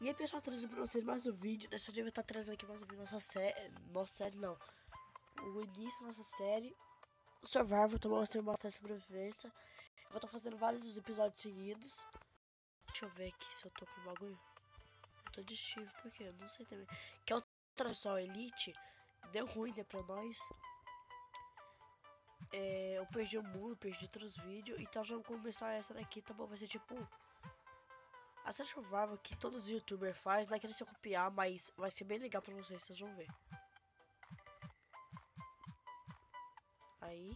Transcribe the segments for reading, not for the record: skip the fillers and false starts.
E aí pessoal, trazendo pra vocês mais um vídeo. Dessa vez eu vou estar trazendo aqui mais um vídeo nossa série não, o início da nossa série, o Survival. Tô mostrando bastante sobrevivência. Eu vou estar fazendo vários episódios seguidos. Deixa eu ver aqui se eu tô com o bagulho. Eu tô de chifre, porque eu não sei também. Que é o Transol Elite. Deu ruim, né, pra nós. Eu perdi o mundo, perdi todos os vídeos. Então já vamos começar essa daqui, tá bom? Vai ser tipo a série Survival que todos os youtubers fazem. Não é querer se copiar, mas vai ser bem legal pra vocês vão ver. Aí.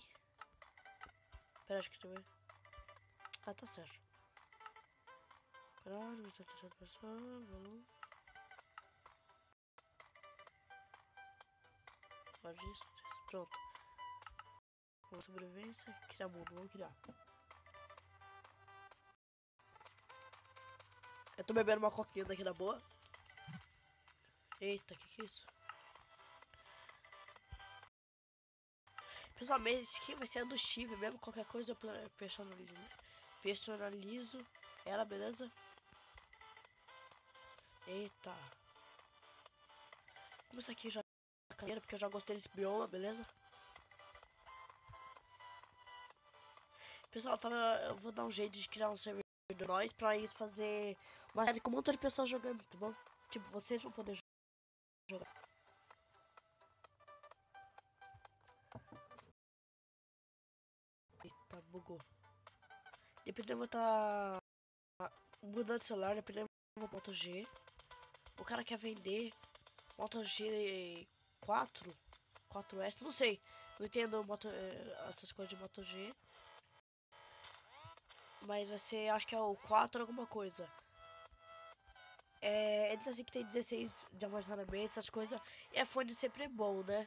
Pera, acho que deixa eu ver. Ah, tá certo. Caralho, você tá terceira pessoa, vamos. Pode isso. Pronto. Uma sobrevivência. Criar mundo, vamos criar. Eu tô bebendo uma coquinha daqui da boa. Eita, que é isso? Pessoalmente, esse aqui vai ser a do Steve mesmo. Qualquer coisa eu personalizo ela, beleza? Eita. Começar aqui já a cadeira, porque eu já gostei desse bioma, beleza? Pessoal, eu vou dar um jeito de criar um servidor de nós pra isso fazer uma série com um montão de pessoas jogando, tá bom? Tipo, vocês vão poder jogar. Eita, bugou. Depois eu vou estar mudando de celular, depois eu vou Moto G. O cara quer vender Moto G 4S, não sei. Não entendo essas coisas de Moto G. Mas vai ser, acho que é o 4 alguma coisa. Eles assim que tem 16 de armazenamento, essas coisas. E iPhone sempre é bom, né?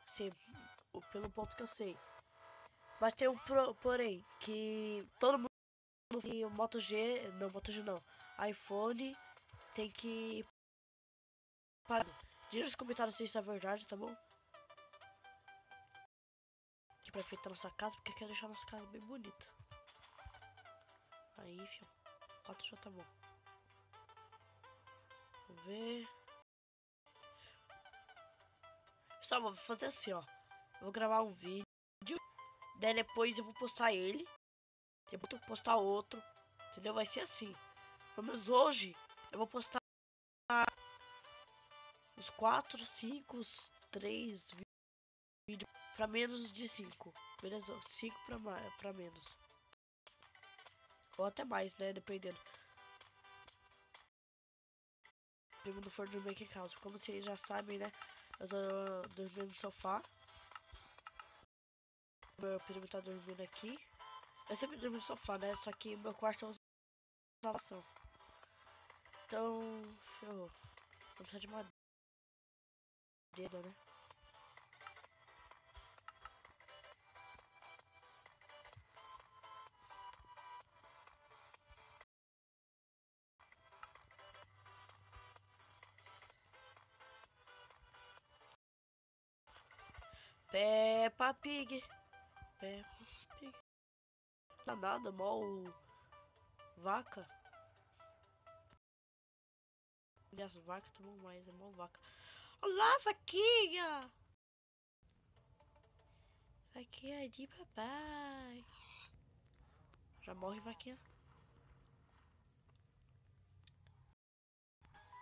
Assim, pelo ponto que eu sei. Mas tem um porém, que todo mundo tem o Moto G não, iPhone tem que pagar. Diga nos comentários se isso é verdade, tá bom? Aqui pra enfeitar nossa casa, porque eu quero deixar nossa casa bem bonita. Aí, fio, 4 já tá bom. Vamos ver. Só vou fazer assim, ó. Eu vou gravar um vídeo, daí depois eu vou postar ele, depois eu vou postar outro, entendeu? Vai ser assim. Pelo menos hoje eu vou postar uns 4, 5, 3 vídeos pra menos de 5, beleza? 5 pra menos. Ou até mais, né? Dependendo. Primo não for dormir aqui em casa. Como vocês já sabem, né? Eu tô dormindo no sofá. Meu primo tá dormindo aqui. Eu sempre durmo no sofá, né? Só que meu quarto é uma instalação. Então, ferrou. Vou precisar de madeira, né? Peppa Pig. Peppa Pig. Não dá nada, mó vaca. Aliás, vaca tomou mais, é mó vaca. Olá, vaquinha! Vaquinha de papai. Já morre, vaquinha.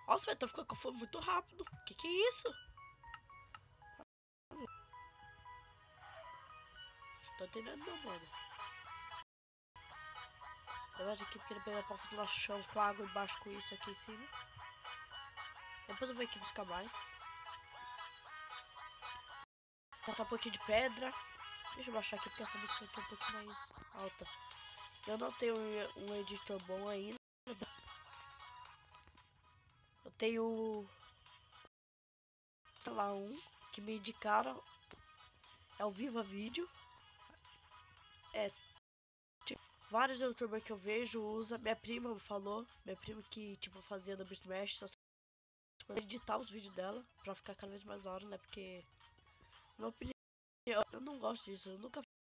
Nossa, velho, tô ficando com fome muito rápido. Que é isso? Tô entendendo não, mano. Eu acho aqui porque ele pega pra fazer no chão com água embaixo com isso aqui em cima. Depois eu vou aqui buscar mais. Botar um pouquinho de pedra. Deixa eu baixar aqui porque essa música tá um pouquinho mais alta. Eu não tenho um editor bom ainda. Eu tenho, sei lá, um que me indicaram. É o Viva Vídeo. Tipo, vários youtubers que eu vejo usa. Minha prima me falou. Minha prima que tipo fazia Double Smash. Editar os vídeos dela pra ficar cada vez mais da hora, né? Porque, na minha opinião, eu não gosto disso. Eu nunca